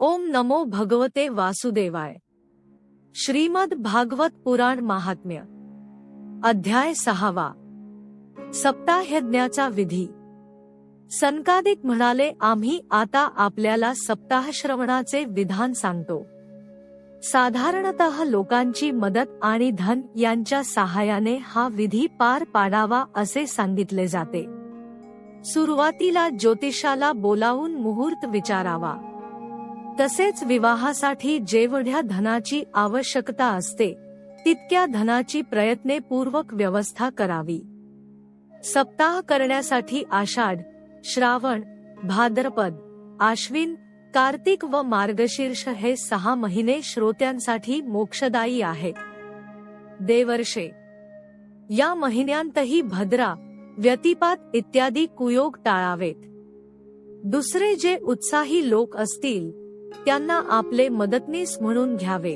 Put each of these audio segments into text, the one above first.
ओम नमो भगवते वासुदेवाय। श्रीमद भागवत पुराण महात्म्य अध्याय 6। सप्ताहयज्ञाचा विधी। सनकादिक म्हणाले, आम्ही आता आपल्याला सप्ताह श्रवणाचे विधान सांगतो। साधारणतः लोकांची मदत आणि धन यांच्या सहाय्याने हा विधी पार पाडावा असे सांगितले जाते। सुरुवातीला ज्योतिषाला बोलावून मुहूर्त विचारावा। तसेच विवाहासाठी जेवढ्या धनाची आवश्यकता असते तितक्या धनाची प्रयत्नपूर्वक व्यवस्था करावी। सप्ताह करण्यासाठी आषाढ, श्रावण, भाद्रपद, आश्विन, कार्तिक व मार्गशीर्ष हे 6 महिने श्रोत्यांसाठी मोक्षदायी आहेत। देवर्षे या महिन्यांतही भद्रा, व्यतिपात इत्यादी कुयोग टाळावेत। दुसरे जे उत्साही लोक असतील त्यांना आपले मदतनीस म्हणून घ्यावे।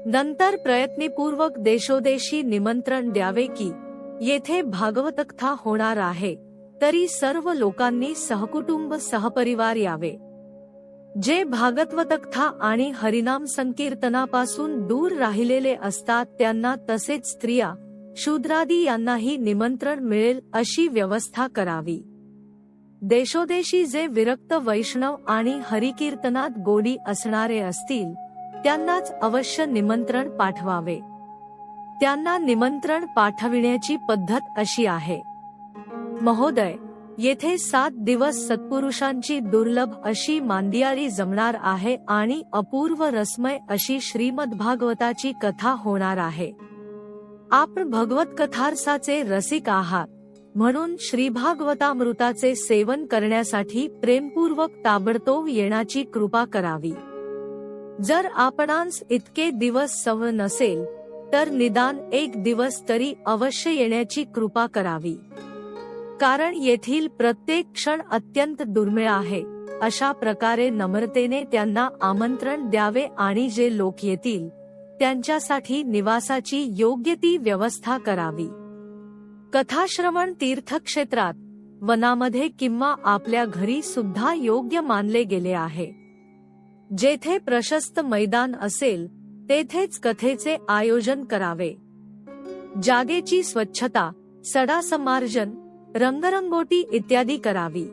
नंतर प्रयत्नपूर्वक देशोदेशी निमंत्रण द्यावे की येथे भागवतकथा होणार आहे, तरी सर्व लोकांनी सहकुटुंब सहपरिवार यावे। जे भागवतकथा आणि हरिनाम संकीर्तनापासून दूर राहिलेले असतात त्यांना, तसेच स्त्रिया, शूद्रादी यांनाही निमंत्रण मिळेल अशी व्यवस्था करावी। देशोदेशी जे विरक्त वैष्णव आणि हरिकीर्तनात गोडी असणारे असतील त्यांनाच अवश्य निमंत्रण पाठवावे। त्यांना निमंत्रण पाठविण्याची पद्धत अशी आहे। महोदय, येथे 7 दिवस सत्पुरुषांची दुर्लभ अशी मांदियाळी जमणार आहे आणि अपूर्व रसमय अशी श्रीमद्भागवताची कथा होणार आहे। आपण भगवत कथारसाचे रसिक आहात, म्हणून श्रीभागवतामृताचे सेवन करण्यासाठी प्रेमपूर्वक ताबडतोब येण्याची कृपा करावी। जर आपणांस इतके दिवस सवय नसेल तर निदान 1 दिवस तरी अवश्य येण्याची कृपा करावी। कारण येथील प्रत्येक क्षण अत्यंत दुर्मिळ आहे। अशा प्रकारे नम्रतेने त्यांना आमंत्रण द्यावे आणि जे लोक येतील त्यांच्यासाठी निवासाची योग्य ती व्यवस्था करावी। कथाश्रवण तीर्थक्षेत्रात, वनामध्ये किंवा आपल्या घरी सुद्धा योग्य मानले गेले आहे। जेथे प्रशस्त मैदान असेल तेथेच कथेचे आयोजन करावे। जागेची स्वच्छता, सडासंमार्जन, रंगरंगोटी इत्यादी करावी।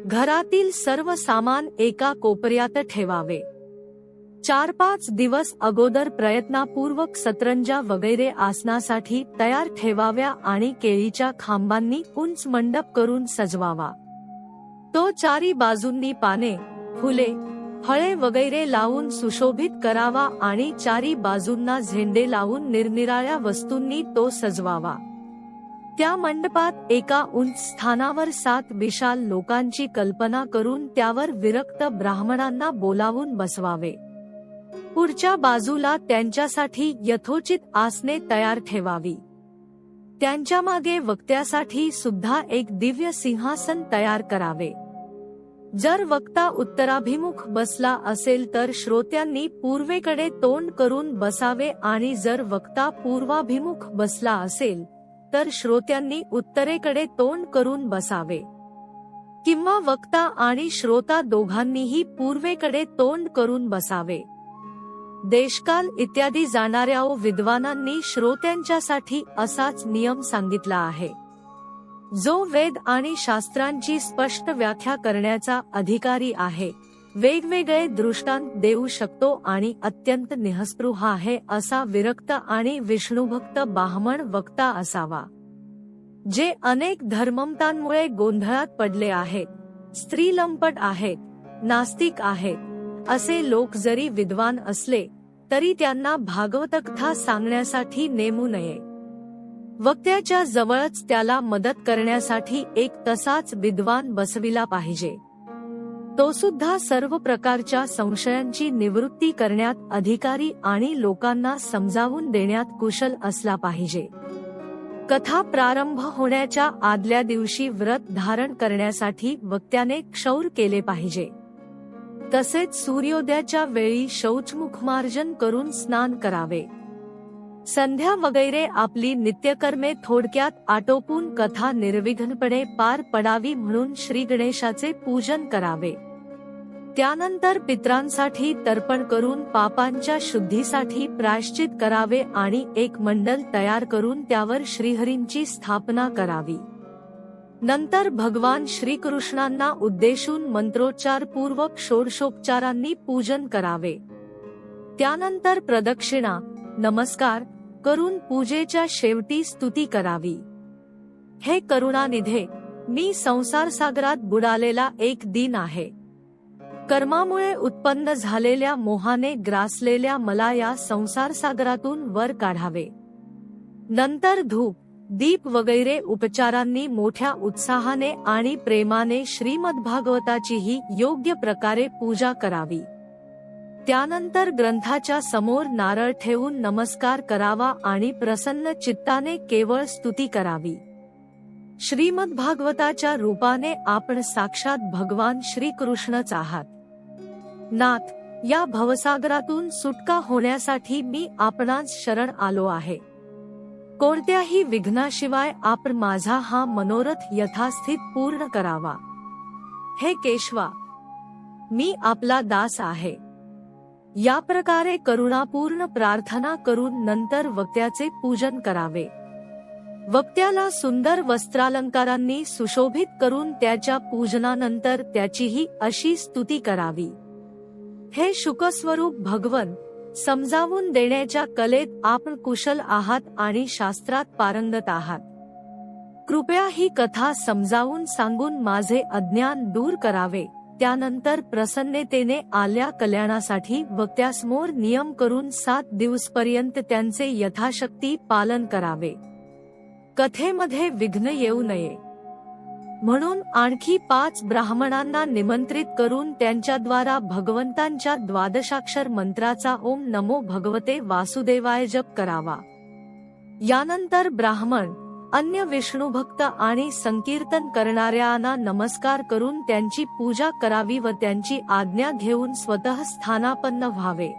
घरातील सर्व सामान एका कोपऱ्यात ठेवावे। 4-5 दिवस अगोदर प्रयत्नपूर्वक सतरंजा वगैरे आसनासाठी तयार ठेवाव्या आणि केळीच्या खांबांनी उंच मंडप करून सजवावा। तो 4 बाजूंनी पाने, फुले, फळे वगैरे लावून सुशोभित करावा आणि 4 बाजूंना झेंडे लावून निरनिराळ्या वस्तूंनी तो सजवावा। त्या मंडपात एका उंच स्थानावर 7 विशाल लोकांची कल्पना करून त्यावर विरक्त ब्राह्मणांना बोलावून बसवावे। पुढच्या बाजूला त्यांच्यासाठी यथोचित आसने तयार ठेवावी। त्यांच्या मागे वक्त्यासाठी सुद्धा एक दिव्य सिंहासन तयार करावे। जर वक्ता उत्तराभिमुख बसला असेल तर श्रोत्यांनी पूर्वेकडे तोंड करून बसावे आणि जर वक्ता पूर्वाभिमुख बसला असेल तर श्रोत्यांनी उत्तरेकडे तोंड करून बसावे, किंवा वक्ता आणि श्रोता दोघांनीही पूर्वेकडे तोंड करून बसावे। देशकाल इत्यादी जाणाऱ्या विद्वानांनी श्रोत्यांच्यासाठी असाच नियम सांगितला आहे। जो वेद आणि शास्त्रांची स्पष्ट व्याख्या करण्याचा अधिकारी आहे, वेगवेगळे दृष्टांत देऊ शकतो आणि अत्यंत निःस्पृह आहे असा विरक्त आणि विष्णुभक्त ब्राह्मण वक्ता असावा। जे अनेक धर्ममतांमुळे गोंधळात पडले आहेत, स्त्रीलंपट आहेत, नास्तिक आहेत असे लोक जरी विद्वान असले तरी त्यांना भागवतकथा सांगण्यासाठी नेमू नये। वक्त्याच्या जवळच त्याला मदत करण्यासाठी एक तसाच विद्वान बसविला पाहिजे। तो सुद्धा सर्व प्रकारच्या संशयांची निवृत्ती करण्यात अधिकारी आणि लोकांना समजावून देण्यात कुशल असला पाहिजे। कथा प्रारंभ होण्याच्या आदल्या दिवशी व्रत धारण करण्यासाठी वक्त्याने क्षौर केले पाहिजे। तसेच सूर्योदयाच्या वेळी शौचमुखमार्जन करून स्नान करावे। संध्या वगैरे आपली नित्यकर्मे थोडक्यात आटोपून कथा निर्विघ्नपणे पार पडावी म्हणून श्री गणेशाचे पूजन करावे। त्यानंतर पितरांसाठी तर्पण करून पापांच्या शुद्धीसाठी प्रायश्चित करावे आणि एक मंडल तयार करून त्यावर श्रीहरींची स्थापना करावी. नंतर भगवान श्रीकृष्णांना उद्देशून मंत्रोच्चार पूर्वक षोडशोपचारांनी पूजन करावे. त्यानंतर प्रदक्षिणा नमस्कार करून पूजेच्या शेवटी स्तुती करावी. हे करुणानिधे, मी संसार सागरात बुडालेला एक दीन आहे. कर्मामुळे उत्पन्न झालेल्या मोहाने ग्रासलेल्या मला या संसार सागरातून वर काढावे. नंतर धूप दीप वगैरे उपचारांनी मोठ्या उत्साहाने आणि प्रेमाने श्रीमद्भागवताचीही योग्य प्रकारे पूजा करावी. त्यानंतर ग्रंथाच्या समोर नारळ ठेवून नमस्कार करावा आणि प्रसन्न चित्ताने केवळ स्तुती करावी. श्रीमद्भागवताच्या रूपाने आपण साक्षात भगवान श्रीकृष्णच आहात. नाथ, या भवसागरातून सुटका होण्यासाठी मी आपणास शरण आलो आहे. कोणत्याही विघ्नाशिवाय आपण माझा हा मनोरथ यथास्थित पूर्ण करावा. हे केशवा, मी आपला दास आहे. या प्रकारे करुणापूर्ण प्रार्थना करून नंतर वक्त्याचे पूजन करावे. वक्त्याला सुंदर वस्त्रालंकारांनी सुशोभित करून त्याच्या पूजनानंतर त्याचीही अशी स्तुती करावी. हे शुकस्वरूप भगवन, समजावून देण्याच्या कलेत आपण कुशल आहात आणि शास्त्रात पारंगत आहात. कृपया ही कथा समजावून सांगून माझे अज्ञान दूर करावे. त्यानंतर प्रसन्नतेने आल्या कल्याणासाठी वक्त्यासमोर नियम करून 7 दिवसपर्यंत त्यांचे यथाशक्ती पालन करावे. कथेमध्ये विघ्न येऊ नये म्हणून आणखी 5 ब्राह्मणांना निमंत्रित करून त्यांच्याद्वारा भगवंतांच्या द्वादशाक्षर मंत्राचा ओम नमो भगवते वासुदेवाय जप करावा. यानंतर ब्राह्मण अन्य विष्णुभक्त आणि संकीर्तन करणाऱ्यांना नमस्कार करून त्यांची पूजा करावी व त्यांची आज्ञा घेऊन स्वतः स्थानापन्न व्हावे.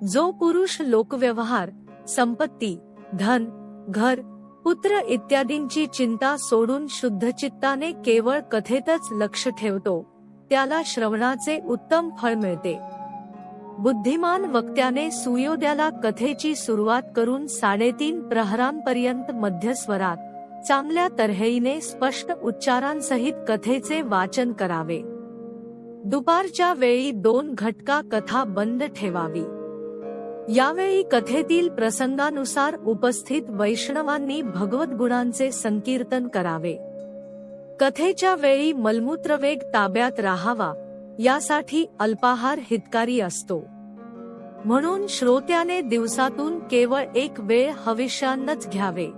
जो पुरुष लोकव्यवहार, संपत्ती, धन, घर, पुत्र इत्यादींची चिंता सोडून शुद्ध चित्ताने केवळ कथेतच लक्ष ठेवतो, त्याला श्रवणाचे उत्तम फळ मिळते. बुद्धिमान वक्त्याने सूर्योदयाला कथेची सुरुवात करून 3.5 प्रहरांपर्यंत मध्यस्वरात चांगल्या तऱ्हेने स्पष्ट उच्चारांसहित कथेचे वाचन करावे. दुपारच्या वेळी 2 घटका कथा बंद ठेवावी. यावेळी कथेतील प्रसंगानुसार उपस्थित वैष्णवांनी भगवत गुणांचे संकीर्तन करावे. कथेच्या वेळी मलमूत्रवेग ताब्यात राहावा, यासाठी अल्पाहार हितकारी असतो. म्हणून श्रोत्याने दिवसातून केवळ 1 वेळ हविष्यान्नच घ्यावे.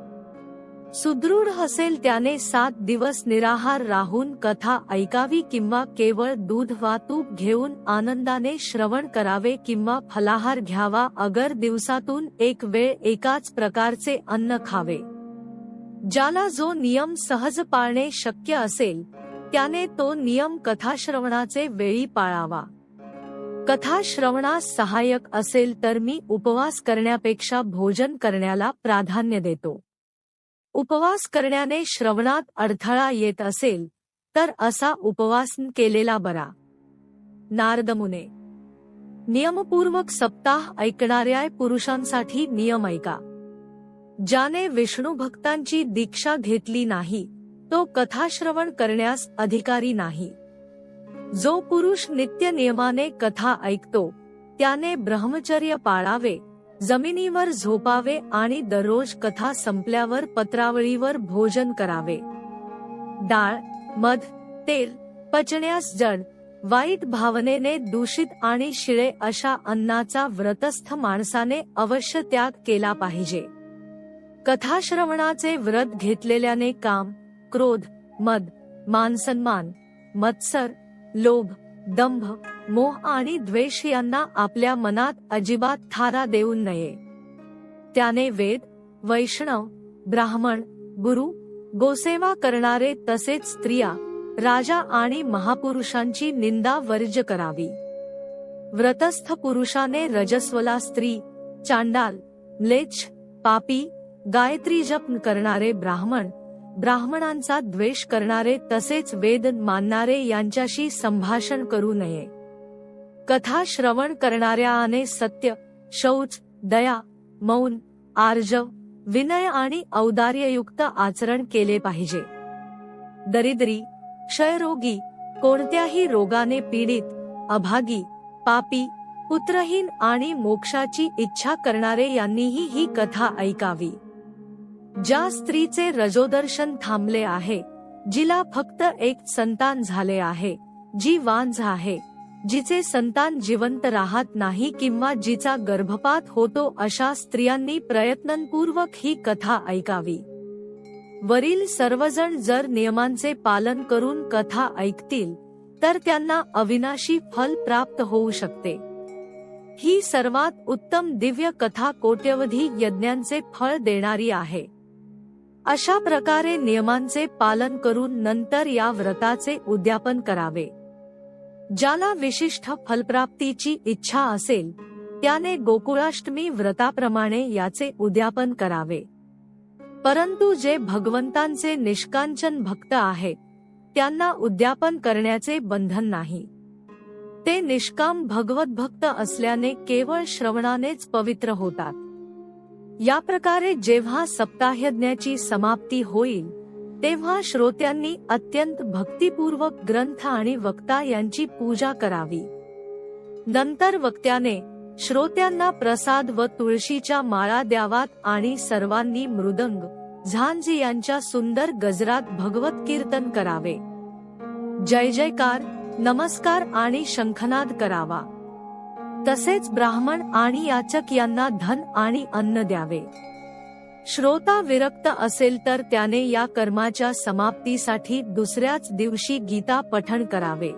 सुदृढ असेल त्याने 7 दिवस निराहार राहून कथा ऐकावी किंवा केवळ दूध वा तूप घेऊन आनंदाने श्रवण करावे किंवा फलाहार घ्यावा. अगर दिवसातून 1 वेळ एकाच प्रकारचे अन्न खावे. ज्याला जो नियम सहज पाळणे शक्य असेल त्याने तो नियम कथाश्रवणाचे वेळी पाळावा. कथा श्रवणास सहाय्यक असेल तर मी उपवास करण्यापेक्षा भोजन करण्याला प्राधान्य देतो. उपवास करण्याने श्रवणात अडथळा येत असेल तर असा उपवास केलेला बरा. नारदमुने नियमपूर्वक सप्ताह ऐकणाऱ्या पुरुषांसाठी नियम ऐका. ज्याने विष्णू भक्तांची दीक्षा घेतली नाही तो कथाश्रवण करण्यास अधिकारी नाही. जो पुरुष नित्य नियमाने कथा ऐकतो त्याने ब्रह्मचर्य पाळावे, जमिनीवर झोपावे आणि दररोज कथा संपल्यावर पत्रावळीवर भोजन करावे. डाळ, मध, तेल पचण्यास जड, वाईट भावनेने दूषित आणि शिळे अशा अन्नाचा व्रतस्थ माणसाने अवश्य त्याग केला पाहिजे. कथाश्रवणाचे व्रत घेतलेल्याने काम, क्रोध, मद, मानसन्मान, मत्सर, लोभ, दंभ, मोह आणि द्वेष यांना आपल्या मनात अजिबात थारा देऊ नये. त्याने वेद, वैष्णव, ब्राह्मण, गुरु, गोसेवा करणारे तसेच स्त्रिया, राजा आणि महापुरुषांची निंदा वर्ज्य करावी. व्रतस्थ पुरुषाने रजस्वला स्त्री, चांडाल, म्लेच्छ, पापी, गायत्री जप करणारे ब्राह्मण, ब्राह्मणांचा द्वेष करणारे तसेच वेद मानणारे यांच्याशी संभाषण करू नये. कथा श्रवण करणाऱ्याने सत्य, शौच, दया, मौन, आर्जव, विनय आणि औदार्ययुक्त आचरण केले पाहिजे. दरिद्री, क्षयरोगी, कोणत्याही रोगाने पीडित, अभागी, पापी, पुत्रहीन आणि मोक्षाची इच्छा करणारे यांनीही ही कथा ऐकावी. ज्या स्त्रीचे रजोदर्शन थांबले आहे, जिला फक्त एक संतान झाले आहे, जी वांझ आहे, जिचे संतान जिवंत राहत नाही किंवा जिचा गर्भपात होतो, अशा स्त्रियांनी प्रयत्नपूर्वक ही कथा ऐकावी. वरील सर्वजण जर नियमांचे पालन करून कथा ऐकतील तर त्यांना अविनाशी फल प्राप्त होऊ शकते. ही सर्वात उत्तम दिव्य कथा कोट्यवधी यज्ञांचे फळ देणारी आहे. अशा प्रकारे नियमांचे पालन करून नंतर या व्रताचे उद्यापन करावे. ज्याला विशिष्ट फलप्राप्तीची इच्छा असेल त्याने गोकुळाष्टमी व्रताप्रमाणे याचे उद्यापन करावे. परंतु जे भगवंतांचे निष्कांचन भक्त आहेत त्यांना उद्यापन करण्याचे बंधन नाही. ते निष्काम भगवत भक्त असल्याने केवळ श्रवणानेच पवित्र होतात. या प्रकारे जेव्हा सप्ताहयज्ञाची समाप्ती होईल तेव्हा श्रोत्यांनी अत्यंत भक्तिपूर्वक ग्रंथ आणि वक्ता यांची पूजा करावी. नंतर वक्त्याने श्रोत्यांना प्रसाद व तुळशीच्या माळा द्यावात आणि सर्वांनी मृदंग, झांज यांच्या सुंदर गजरात भगवत कीर्तन करावे. जय जयकार, नमस्कार आणि शंखनाद करावा. तसेच ब्राह्मण आणि याचक यांना धन आणि अन्न द्यावे. श्रोता विरक्त असेल तर त्याने या कर्माच्या समाप्तीसाठी दुसऱ्याच दिवशी गीता पठण करावे.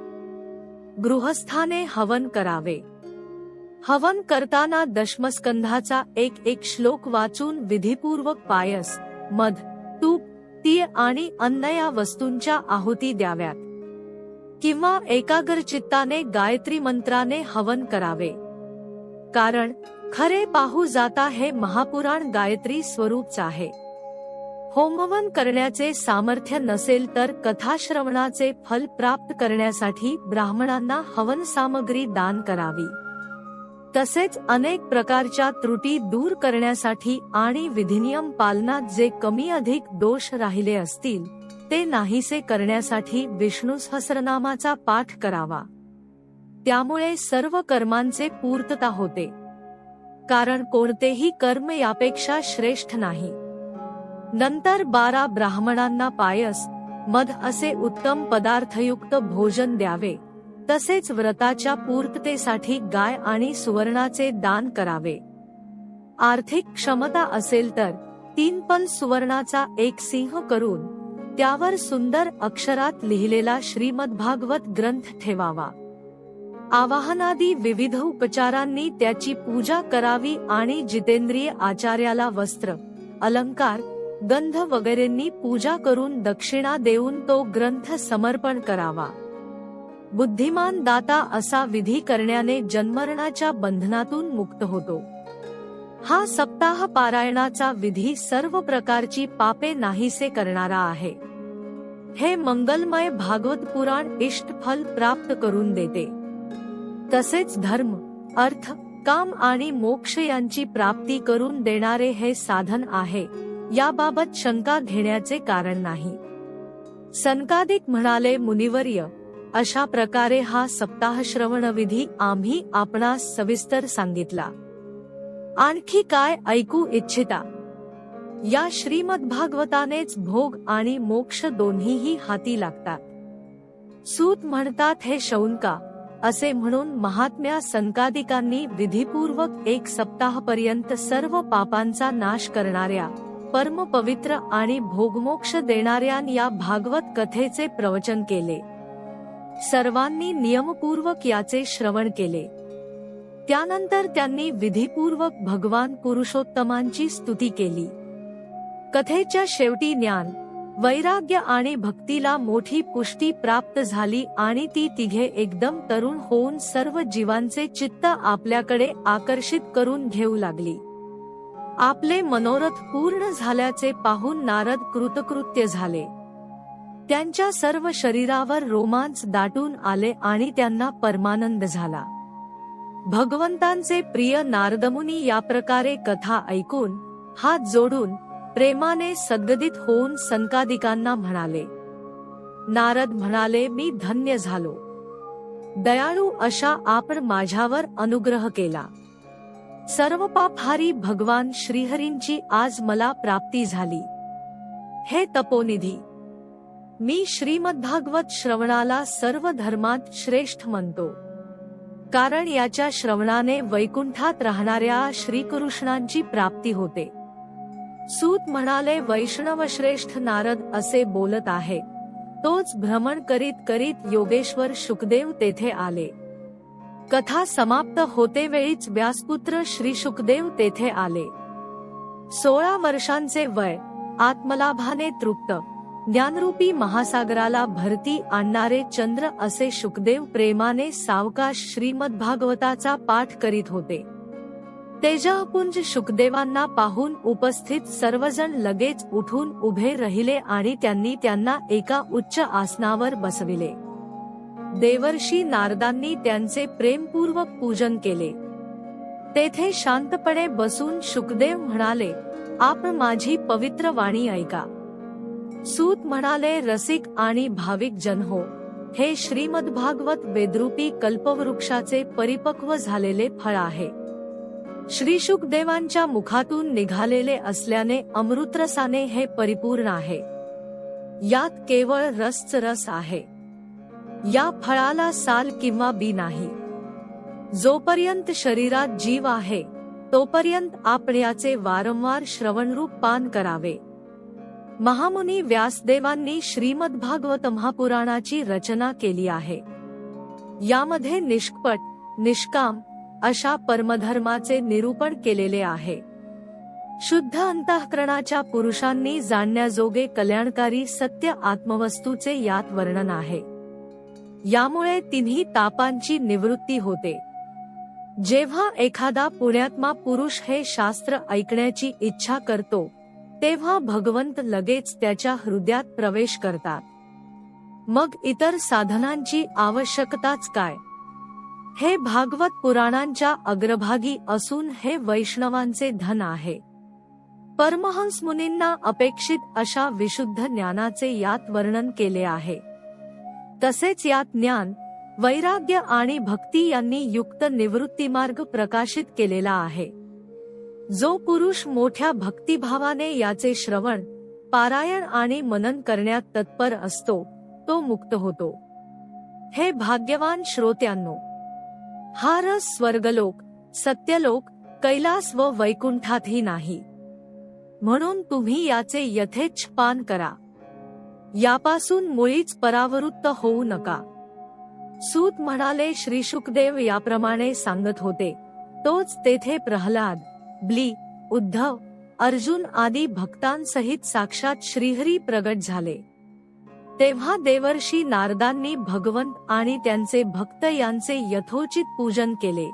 गृहस्थाने हवन करावे. हवन करताना दशमस्कंधाचा एक श्लोक वाचून विधीपूर्वक पायस, मध, तूप, तीळ आणि अन्न या वस्तूंच्या आहुती द्याव्यात. किंवा एकाग्रचित्ताने गायत्री मंत्राने हवन करावे. कारण खरे पाहू जाता हे महापुराण गायत्री स्वरूपच आहे. होमहवन करण्याचे सामर्थ्य नसेल तर कथाश्रवणाचे फल प्राप्त करण्यासाठी ब्राह्मणांना हवन सामग्री दान करावी. तसेच अनेक प्रकारच्या त्रुटी दूर करण्यासाठी आणि विधिनियम पालनात जे कमी अधिक दोष राहिले असतील ते नाहीसे करण्यासाठी विष्णू सहस्रनामाचा पाठ करावा. त्यामुळे सर्व कर्मांचे पूर्तता होते. कारण कोणतेही कर्म यापेक्षा श्रेष्ठ नाही. नंतर 12 ब्राह्मणांना पायस, मध असे उत्तम पदार्थयुक्त भोजन द्यावे. तसेच व्रताच्या पूर्ततेसाठी गाय आणि सुवर्णाचे दान करावे. आर्थिक क्षमता असेल तर 3 पल सुवर्णाचा एक सिंह करून त्यावर सुंदर अक्षरात लिहिलेला श्रीमद्भागवत ग्रंथ ठेवावा. आवाहनादी विविध उपचारांनी त्याची पूजा करावी आणि जितेंद्रिय आचार्याला वस्त्र, अलंकार, गंध वगैरेंनी पूजा करून दक्षिणा देऊन तो ग्रंथ समर्पण करावा. बुद्धिमान दाता असा विधी करण्याने जन्मरणाच्या बंधनातून मुक्त होतो. हा सप्ताह पारायणाचा विधी सर्व प्रकारची पापे नाहीसे करणारा आहे. हे मंगलमय भागवत पुराण इष्ट फल प्राप्त करून देते. तसेच धर्म, अर्थ, काम आणि मोक्ष यांची प्राप्ती करून देणारे हे साधन आहे. याबाबत शंका घेण्याचे कारण नाही. सनकादिक म्हणाले, मुनिवर्य, अशा प्रकारे हा सप्ताह श्रवण विधी आम्ही आपणास सविस्तर सांगितला. आणखी काय ऐकू इच्छिता? या श्रीमद्भागवतानेच भोग आणि मोक्ष दोन्हीही हाती लागतात. सूत म्हणतात, हे शौनका, असे म्हणून महात्म्या सनकादिकांनी विधिपूर्वक 1 सप्ताहपर्यंत सर्व पापांचा नाश करणाऱ्या, परम पवित्र आणि भोगमोक्ष देणाऱ्या या भागवत कथेचे प्रवचन केले. सर्वांनी नियमपूर्वक याचे श्रवण केले. त्यानंतर त्यांनी विधिपूर्वक भगवान पुरुषोत्तमांची स्तुती केली. कथेच्या शेवटी ज्ञान, वैराग्य आणि भक्तीला मोठी पुष्टी प्राप्त झाली आणि ती तिघे एकदम तरुण होऊन सर्व जीवांचे चित्त आपल्याकडे आकर्षित करून घेऊ लागली. आपले मनोरथ पूर्ण झाल्याचे पाहून नारद कृतकृत्य झाले. त्यांच्या सर्व शरीरावर रोमांच दाटून आले आणि त्यांना परमानंद झाला. भगवंतांचे प्रिय नारदमुनी या प्रकारे कथा ऐकून हात जोडून प्रेमाने सद्गदित होऊन सनकादिकांना म्हणाले. नारद म्हणाले, मी धन्य झालो. दयाळू अशा आपण माझ्यावर अनुग्रह केला. सर्व पापहारी भगवान श्रीहरींची आज मला प्राप्ती झाली. हे तपोनिधी, मी श्रीमद्भागवत श्रवणाला सर्व धर्मात श्रेष्ठ म्हणतो, कारण याच्या श्रवणाने वैकुंठात राहणाऱ्या श्रीकृष्णांची प्राप्ती होते. सूत म्हणाले, वैष्णवश्रेष्ठ नारद असे बोलत आहे. तोच भ्रमण करीत करीत योगेश्वर शुकदेव तेथे आले. कथा समाप्त होते वेळीच व्यासपुत्र श्री शुकदेव तेथे आले. 16 वर्षांचे वय, आत्मलाभाने तृप्त, ज्ञानरूपी महासागराला भरती आणणारे चंद्र असे शुकदेव प्रेमाने सावकाश श्रीमद्भागवताचा पाठ करीत होते. तेजःपुंज शुकदेवांना पाहून उपस्थित सर्वजण लगेच उठून उभे राहिले आणि त्यांनी त्यांना एका उच्च आसनावर बसविले. देवर्षी नारदांनी त्यांचे प्रेमपूर्वक पूजन केले. तेथे शांतपणे बसून शुकदेव म्हणाले, आपण माझी पवित्र वाणी ऐका. सूत म्हणाले, रसिक आणि भाविक जन हो, हे श्रीमद्भागवत वेदरूपी कल्पवृक्षाचे परिपक्व झालेले फळ आहे. श्री शुकदेवांच्या मुखातून निघालेले असल्याने अमृतरसाने हे परिपूर्ण आहे. यात केवळ रसच रस आहे. या फळाला साल किंवा बी नाही. जोपर्यंत शरीरात जीव आहे तोपर्यंत आपण याचे वारंवार श्रवणरूप पान करावे. महामुनी व्यासदेवांनी श्रीमद्भागवत महापुराणाची रचना केली आहे. यामध्ये निष्कपट, निष्काम अशा परमधर्माचे निरूपण केलेले आहे. शुद्ध अंतःकरणाच्या पुरुषांनी जाणण्याजोगे कल्याणकारी सत्य आत्मवस्तूचे यात वर्णन आहे. यामुळे तिन्ही तापांची निवृत्ती होते. जेव्हा एखादा पुण्यात्मा पुरुष हे शास्त्र ऐकण्याची इच्छा करतो तेव्हा भगवंत लगेच त्याच्या हृदयात प्रवेश करतात. मग इतर साधनांची आवश्यकताच काय. हे भागवत पुराणांच्या अग्रभागी असून हे वैष्णवांचे धन आहे. परमहंस मुनींना अपेक्षित अशा विशुद्ध ज्ञानाचे यात वर्णन केले आहे. तसेच यात ज्ञान, वैराग्य आणि भक्ती यांनी युक्त निवृत्तीमार्ग प्रकाशित केलेला आहे. जो पुरुष मोठ्या भक्तिभावाने याचे श्रवण, पारायण आणि मनन करण्यात तत्पर असतो तो मुक्त होतो. हे भाग्यवान श्रोत्यांनो, हा रस स्वर्गलोक, सत्यलोक, कैलास व वैकुंठातही नाही. म्हणून तुम्ही याचे यथेच्छ पान करा. यापासून मुळीच परावृत्त होऊ नका. सूत म्हणाले, श्री शुकदेव याप्रमाणे सांगत होते तोच तेथे प्रल्हाद, ब्ली, उद्धव, अर्जुन आदी भक्तांसहित साक्षात श्रीहरी प्रगट झाले. तेव्हा देवर्षी नारदांनी भगवंत आणि त्यांचे भक्त यांचे यथोचित पूजन केले.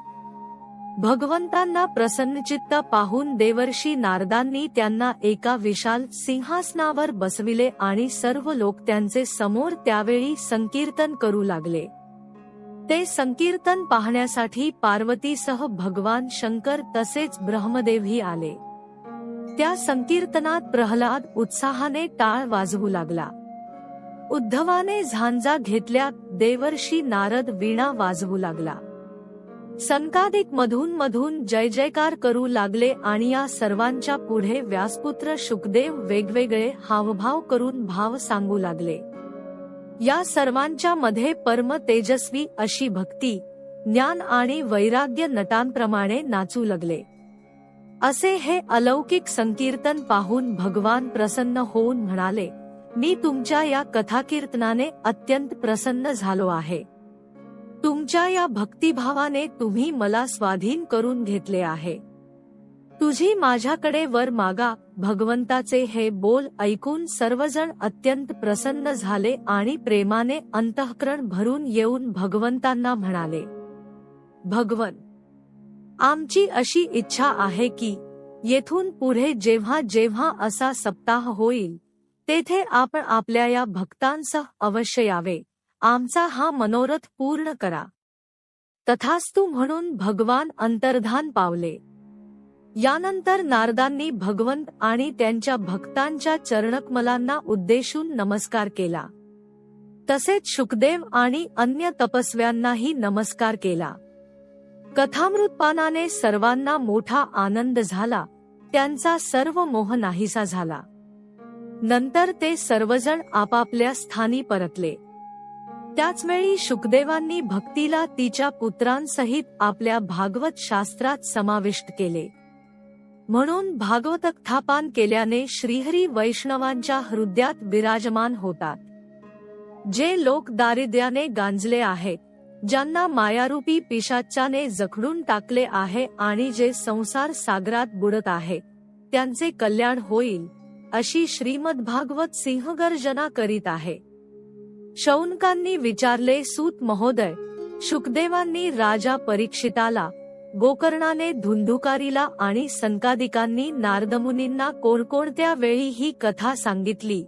भगवंतांना प्रसन्नचित्त पाहून देवर्षी नारदांनी त्यांना एका विशाल सिंहासनावर बसविले आणि सर्व लोक त्यांचे समोर त्यावेळी संकीर्तन करू लागले. ते संकीर्तन पाहण्यासाठी पार्वतीसह भगवान शंकर तसेच ब्रह्मदेवही आले. त्या संकीर्तनात प्रल्हाद उत्साहाने टाळ वाजवू लागला. उद्धवाने झांजा घेतल्या, देवर्षी नारद वीणा वाजवू लागला. सनकादिक मधून मधून जय जयकार करू लागले आणि या सर्वांच्या पुढे व्यासपुत्र शुकदेव वेगवेगळे हावभाव करून भाव सांगू लागले. या सर्वांच्या मध्ये परम तेजस्वी अशी भक्ती, ज्ञान आणि वैराग्य नटांप्रमाणे नाचू लागले. असे हे अलौकिक संकीर्तन पाहून भगवान प्रसन्न होऊन म्हणाले, मी तुमच्या या कथाकीर्तनाने अत्यंत प्रसन्न झालो आहे. तुमच्या या भक्तिभावाने तुम्ही मला स्वाधीन करून घेतले आहे. तुझी माझ्याकडे वर मागा. भगवंताचे हे बोल ऐकून सर्वजण अत्यंत प्रसन्न झाले आणि प्रेमाने अंतःकरण भरून येऊन भगवंतांना म्हणाले, भगवन, आमची अशी इच्छा आहे की येथून पुढे जेव्हा जेव्हा असा सप्ताह होईल तेथे आपण आपल्या या भक्तांसह अवश्य यावे. आमचा हा मनोरथ पूर्ण करा. तथास्तु म्हणून भगवान अंतर्धान पावले. यानंतर नारदांनी भगवंत आणि त्यांच्या भक्तांच्या चरणकमलांना उद्देशून नमस्कार केला. तसेच शुकदेव आणि अन्य तपस्व्यांनाही नमस्कार केला. कथामृतपानाने सर्वांना मोठा आनंद झाला, त्यांचा सर्व मोह नाहीसा झाला. नंतर ते सर्वजण आपापल्या स्थानी परतले. त्याचवेळी शुकदेवांनी भक्तीला तिच्या पुत्रांसहित आपल्या भागवत शास्त्रात समाविष्ट केले. म्हणून भागवत कथापान केल्याने श्रीहरी वैष्णवांच्या हृदयात विराजमान होतात. जे लोक दारिद्र्याने गांजले आहेत, ज्यांना मायारूपी पिशाचाने जखडून टाकले आहे आणि जे संसार सागरात बुडत आहे, त्यांचे कल्याण होईल, अशी श्रीमद भागवत सिंहगर्जना करीत आहे. शौनकांनी विचारले, सूत महोदय, शुकदेवांनी राजा परीक्षिताला, गोकर्णाने धुंधुकारीला आणि सनकादिकांनी नारदमुनींना कोणकोणत्या वेळी ही कथा सांगितली,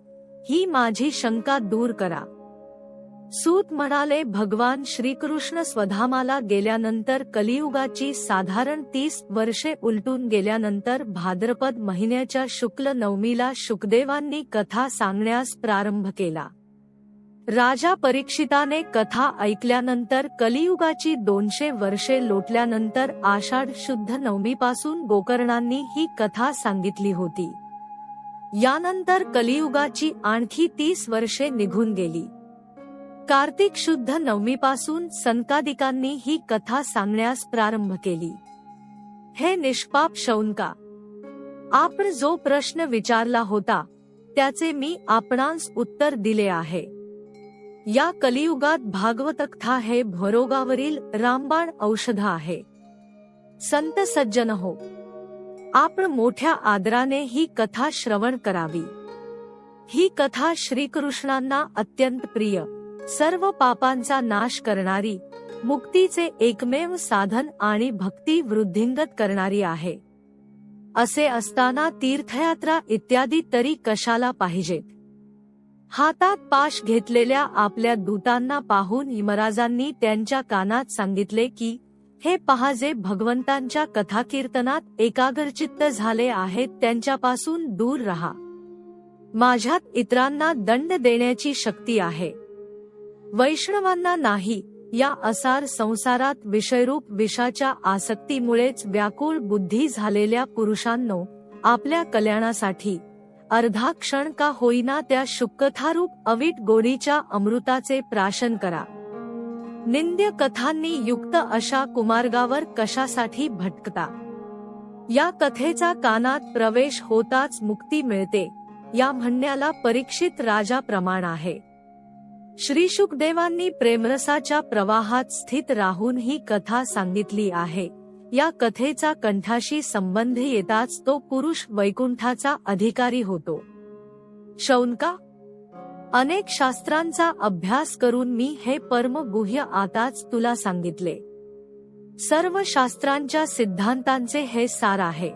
ही माझी शंका दूर करा. सूत म्हणाले, भगवान श्रीकृष्ण स्वधामाला गेल्यानंतर कलियुगाची साधारण 30 वर्षे उलटून गेल्यानंतर भाद्रपद महिन्याच्या शुक्ल नवमीला शुकदेवांनी कथा सांगण्यास प्रारंभ केला. राजा परीक्षिताने कथा ऐकल्यानंतर कलियुगाची 200 वर्षे लोटल्यानंतर आषाढ शुद्ध नवमीपासून गोकर्णांनी ही कथा सांगितली होती. यानंतर कलियुगाची आणखी 30 वर्षे निघून गेली. कार्तिक शुद्ध नवमीपासून सनकादिकांनी ही कथा सांगण्यास प्रारंभ केली. हे निष्पाप शौनका, आपण जो प्रश्न विचारला होता त्याचे मी आपणास उत्तर दिले आहे. या कलियुगात भागवत कथा हे भरोगावरील रामबाण औषध आहे. संत सज्जन हो, आपण मोठ्या आदराने ही कथा श्रवण करावी. ही कथा श्रीकृष्णांना अत्यंत प्रिय, सर्व पापांचा नाश करणारी, मुक्तीचे एकमेव साधन आणि भक्ती वृद्धिंगत करणारी आहे. असे असताना तीर्थयात्रा इत्यादी तरी कशाला पाहिजेत? हातात पाश घेतलेल्या आपल्या दूतांना पाहून यमराजांनी त्यांच्या कानात सांगितले की, हे पहा, जे भगवंतांच्या कथाकीर्तनात एकाग्रचित्त झाले आहेत त्यांच्यापासून दूर रहा. माझ्यात इतरांना दंड देण्याची शक्ती आहे, वैष्णवांना नाही. या असार संसारात विषयरूप विषाच्या आसक्तीमुळेच व्याकुळ बुद्धी झालेल्या पुरुषांनो, आपल्या कल्याणासाठी अर्धा क्षण का होईना त्या शुककथारूप अवीट गोडीच्या अमृताचे प्राशन करा. निंद्य कथांनी युक्त अशा कुमार्गावर कशासाठी भटकता? या कथेचा कानात प्रवेश होताच मुक्ती मिळते, या म्हणण्याला परीक्षित राजा प्रमाण आहे. श्री शुकदेवांनी प्रेमरसाच्या प्रवाहात स्थित राहून ही कथा सांगितली आहे. या कथेचा कंठाशी संबंध येताच तो पुरुष वैकुंठाचा अधिकारी होतो. शौनका, अनेक शास्त्रांचा अभ्यास करून मी हे परम गुह्य आताच तुला सांगितले. सर्व शास्त्रांच्या सिद्धांतांचे हे सार आहे.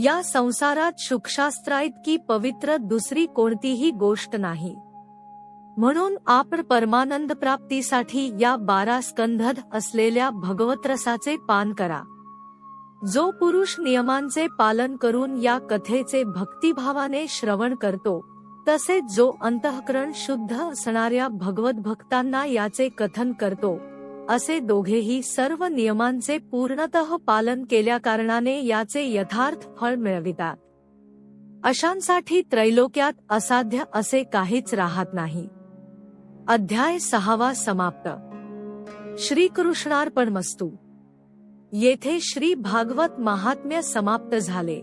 या संसारात शुकशास्त्राइतकी पवित्र दुसरी कोणतीही गोष्ट नाही. म्हणून आपण परमानंद प्राप्तीसाठी या 12 स्कंधद असलेल्या भगवतरसाचे पान करा. जो पुरुष नियमांचे पालन करून या कथेचे भक्तिभावाने श्रवण करतो, तसेच जो अंतःकरण शुद्ध असणाऱ्या भगवत भक्तांना याचे कथन करतो, असे दोघेही सर्व नियमांचे पूर्णतः पालन केल्याकारणाने याचे यथार्थ फळ मिळवितात. अशांसाठी त्रैलोक्यात असाध्य असे काहीच राहत नाही. अध्याय 6 समाप्त. श्रीकृष्णार्पणमस्तु. येथे श्री भागवत महात्म्य समाप्त झाले.